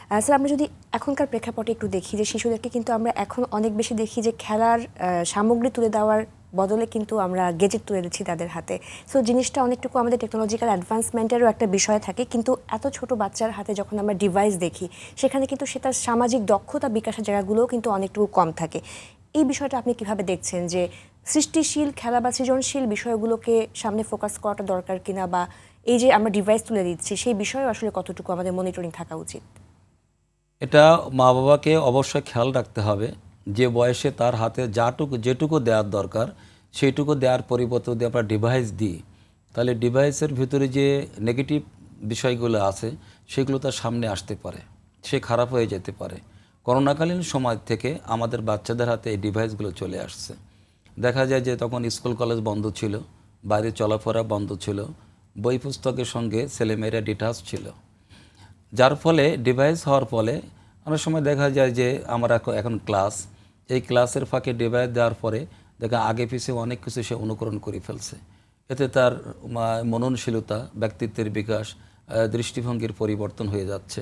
Sir আমরা যদি এখনকার প্রেক্ষাপটে একটু দেখি যে শিশুদেরকে কিন্তু আমরা এখন অনেক বেশি দেখি যে খেলার সামগ্রী তুলে দেওয়ার বদলে কিন্তু আমরা গেজেট তুলে দিচ্ছি তাদের হাতে। সো জিনিসটা অনেকটুকু আমাদের টেকনোলজিক্যাল অ্যাডভান্সমেন্টেরও একটা বিষয় থাকে, কিন্তু এত ছোট বাচ্চার হাতে যখন আমরা ডিভাইস দেখি সেখানে কিন্তু সেটার সামাজিক দক্ষতা বিকাশের জায়গাগুলোও কিন্তু অনেকটুকু কম থাকে। এই বিষয়টা আপনি কিভাবে দেখছেন যে সৃষ্টিশীল খেলা বা সৃজনশীল বিষয়গুলোকে সামনে ফোকাস করাটা দরকার কিনা, বা এই যে আমরা ডিভাইস তুলে দিচ্ছি সেই বিষয়ে আসলে কতটুকু আমাদের মনিটরিং থাকা উচিত? এটা মা বাবাকে অবশ্যই খেয়াল রাখতে হবে যে বয়সে তার হাতে যেটুকু দেওয়ার দরকার সেইটুকু দেওয়ার পরিবর্তে যদি আমরা ডিভাইস দিই, তাহলে ডিভাইসের ভিতরে যে নেগেটিভ বিষয়গুলো আছে সেগুলো তার সামনে আসতে পারে, সে খারাপ হয়ে যেতে পারে। করোনাকালীন সময় থেকে আমাদের বাচ্চাদের হাতে এই ডিভাইসগুলো চলে আসছে। দেখা যায় যে তখন স্কুল কলেজ বন্ধ ছিল, বাইরে চলাফেরা বন্ধ ছিল, বই পুস্তকের সঙ্গে ছেলেমেয়েরা ডিটাচ ছিল, যার ফলে ডিভাইস হওয়ার ফলে অনেক সময় দেখা যায় যে আমার এখন এই ক্লাসের ফাঁকে ডিভাইস দেওয়ার পরে দেখা আগে পিছিয়ে অনেক কিছু সে অনুকরণ করে ফেলছে। এতে তার মননশীলতা, ব্যক্তিত্বের বিকাশ, দৃষ্টিভঙ্গির পরিবর্তন হয়ে যাচ্ছে।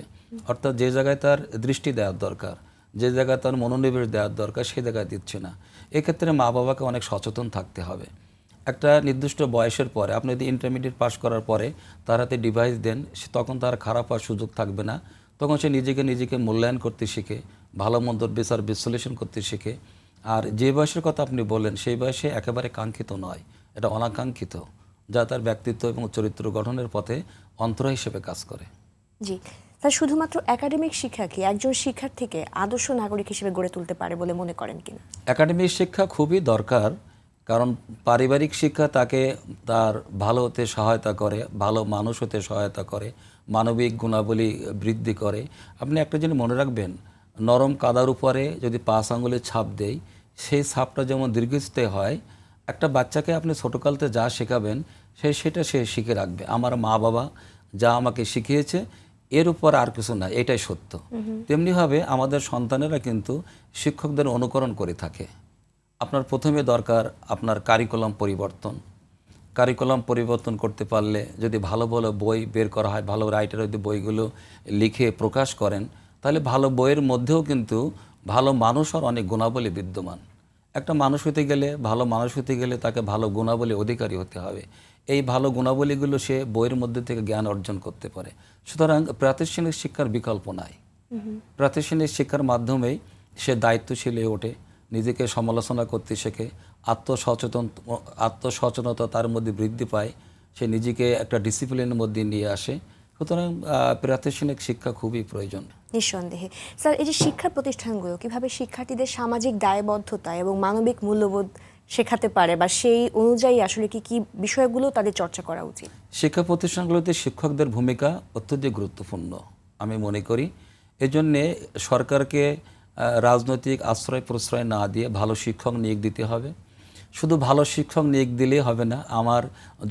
অর্থাৎ যে জায়গায় তার দৃষ্টি দেওয়ার দরকার, যে জায়গায় তার মনোনিবেশ দেওয়ার দরকার সেই জায়গায় দিচ্ছে না। এক্ষেত্রে মা বাবাকে অনেক সচেতন থাকতে হবে। একটা নির্দিষ্ট বয়সের পরে আপনি যদি ইন্টারমিডিয়েট পাস করার পরে তার হাতে ডিভাইস দেন, তখন তার খারাপ হওয়ার সুযোগ থাকবে না। তখন সে নিজেকে মূল্যায়ন করতে শিখে, ভালো মন্দর বিচার বিশ্লেষণ করতে শিখে। আর যে বয়সের কথা আপনি বললেন সেই বয়সে একেবারে কাঙ্ক্ষিত নয়, এটা অনাকাঙ্ক্ষিত, যা তার ব্যক্তিত্ব এবং চরিত্র গঠনের পথে অন্তরা হিসেবে কাজ করে। জি স্যার, শুধুমাত্র একাডেমিক শিক্ষা কি একজন শিক্ষার্থীকে আদর্শ নাগরিক হিসেবে গড়ে তুলতে পারে বলে মনে করেন কিনা? একাডেমিক শিক্ষা খুবই দরকার, কারণ পারিবারিক শিক্ষা তাকে তার ভালো হতে সহায়তা করে, ভালো মানুষ হতে সহায়তা করে, মানবিক গুণাবলী বৃদ্ধি করে। আপনি একটা জিনিস মনে রাখবেন, নরম কাদার উপরে যদি 5 আঙুলের ছাপ দেয়, সেই ছাপটা যেমন দীর্ঘস্থায়ী হয়, একটা বাচ্চাকে আপনি ছোটোকালতে যা শেখাবেন সেটা সে শিখে রাখবে। আমার মা বাবা যা আমাকে শিখিয়েছে এর উপর আর কিছু না, এটাই সত্য। তেমনিভাবে আমাদের সন্তানেরা কিন্তু শিক্ষকদের অনুকরণ করে থাকে। আপনার প্রথমে দরকার আপনার কারিকুলাম পরিবর্তন করতে পারলে, যদি ভালো ভালো বই বের করা হয়, ভালো রাইটার যদি বইগুলো লিখে প্রকাশ করেন, তাহলে ভালো বইয়ের মধ্যেও কিন্তু ভালো মানুষ আর অনেক গুণাবলী বিদ্যমান। একটা মানুষ হতে গেলে, ভালো মানুষ হতে গেলে তাকে ভালো গুণাবলী অধিকারী হতে হবে। এই ভালো গুণাবলীগুলো সে বইয়ের মধ্যে থেকে জ্ঞান অর্জন করতে পারে। সুতরাং প্রাতিষ্ঠানিক শিক্ষার বিকল্প নাই। প্রাতিষ্ঠানিক শিক্ষার মাধ্যমেই সে দায়িত্বশীল হয়ে ওঠে, নিজেকে সমালোচনা করতে শেখে, আত্মসচেতনতা তার মধ্যে বৃদ্ধি পায়, সে নিজেকে একটা ডিসিপ্লিনের মধ্যে নিয়ে আসে। সুতরাং প্রাতিষ্ঠানিক শিক্ষা খুবই প্রয়োজন। নিঃসন্দেহে। স্যার, এই যে শিক্ষা প্রতিষ্ঠানগুলো কিভাবে শিক্ষার্থীদের সামাজিক দায়বদ্ধতা এবং মানবিক মূল্যবোধ শেখাতে পারে, বা সেই অনুযায়ী আসলে কি কি বিষয়গুলো তাদের চর্চা করা উচিত? শিক্ষা প্রতিষ্ঠানগুলোতে শিক্ষকদের ভূমিকা অত্যধিক গুরুত্বপূর্ণ আমি মনে করি। এজন্যে সরকারকে রাজনৈতিক আশ্রয় প্রশ্রয় না দিয়ে ভালো শিক্ষক নিয়োগ দিতে হবে। শুধু ভালো শিক্ষক নিয়োগ দিলেই হবে না, আমার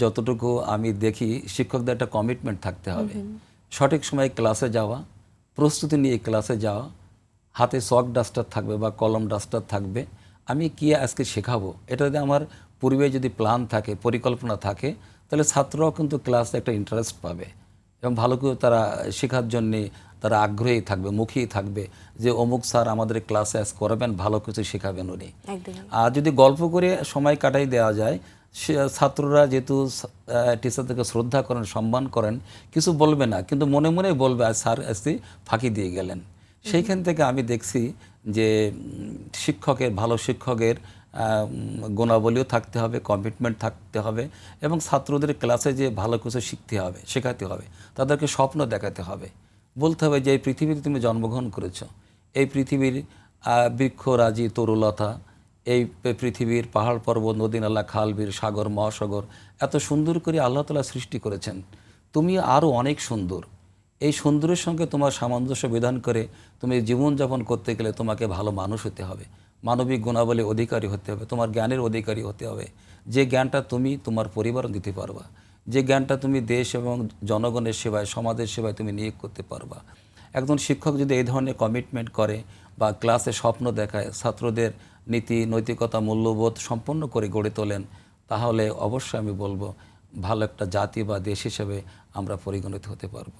যতটুকু আমি দেখি শিক্ষকদের একটা কমিটমেন্ট থাকতে হবে। সঠিক সময়ে ক্লাসে যাওয়া, প্রস্তুতি নিয়ে ক্লাসে যাওয়া, হাতে চক ডাস্টার থাকবে বা কলম ডাস্টার থাকবে, আমি কি আজকে শেখাবো এটা যদি আমার পূর্বে যদি প্ল্যান থাকে, পরিকল্পনা থাকে, তাহলে ছাত্ররাও কিন্তু ক্লাসে একটা ইন্টারেস্ট পাবে এবং ভালো করে তারা শেখার জন্যে তারা আগ্রহী থাকবে, মুখী থাকবে যে অমুক স্যার আমাদের ক্লাসে আজ করাবেন, ভালো কিছু শেখাবেন উনি। আর যদি গল্প করে সময় কাটাই দেওয়া যায়, ছাত্ররা যেহেতু টিচারদেরকে শ্রদ্ধা করেন, সম্মান করেন, কিছু বলবে না, কিন্তু মনে মনে বলবে আর স্যার আজকে ফাঁকি দিয়ে গেলেন। সেইখান থেকে আমি দেখছি যে ভালো শিক্ষকের গুণাবলীও থাকতে হবে, কমিটমেন্ট থাকতে হবে, এবং ছাত্রদের ক্লাসে যে ভালো কিছু শেখাতে হবে, তাদেরকে স্বপ্ন দেখাতে হবে, বলতে হবে যে এই পৃথিবীতে তুমি জন্মগ্রহণ করেছো, এই পৃথিবীর বৃক্ষরাজি তরুলতা, এই পৃথিবীর পাহাড় পর্বত, নদী নালা, খাল বিল, সাগর মহাসাগর এত সুন্দর করে আল্লাহ তাআলা সৃষ্টি করেছেন, তুমি আরও অনেক সুন্দর। এই সুন্দরের সঙ্গে তোমার সামঞ্জস্য বিধান করে তুমি জীবনযাপন করতে গেলে তোমাকে ভালো মানুষ হতে হবে, মানবিক গুণাবলী অধিকারী হতে হবে, তোমার জ্ঞানের অধিকারী হতে হবে, যে জ্ঞানটা তুমি তোমার পরিবার দিতে পারবা, যে জ্ঞানটা তুমি দেশ এবং জনগণের সেবায়, সমাজের সেবায় তুমি নিয়োগ করতে পারবা। একজন শিক্ষক যদি এই ধরনের কমিটমেন্ট করে বা ক্লাসে স্বপ্ন দেখায়, ছাত্রদের নীতি নৈতিকতা মূল্যবোধ সম্পন্ন করে গড়ে তোলেন, তাহলে অবশ্যই আমি বলবো ভালো একটা জাতি বা দেশ হিসেবে আমরা পরিগণিত হতে পারবো।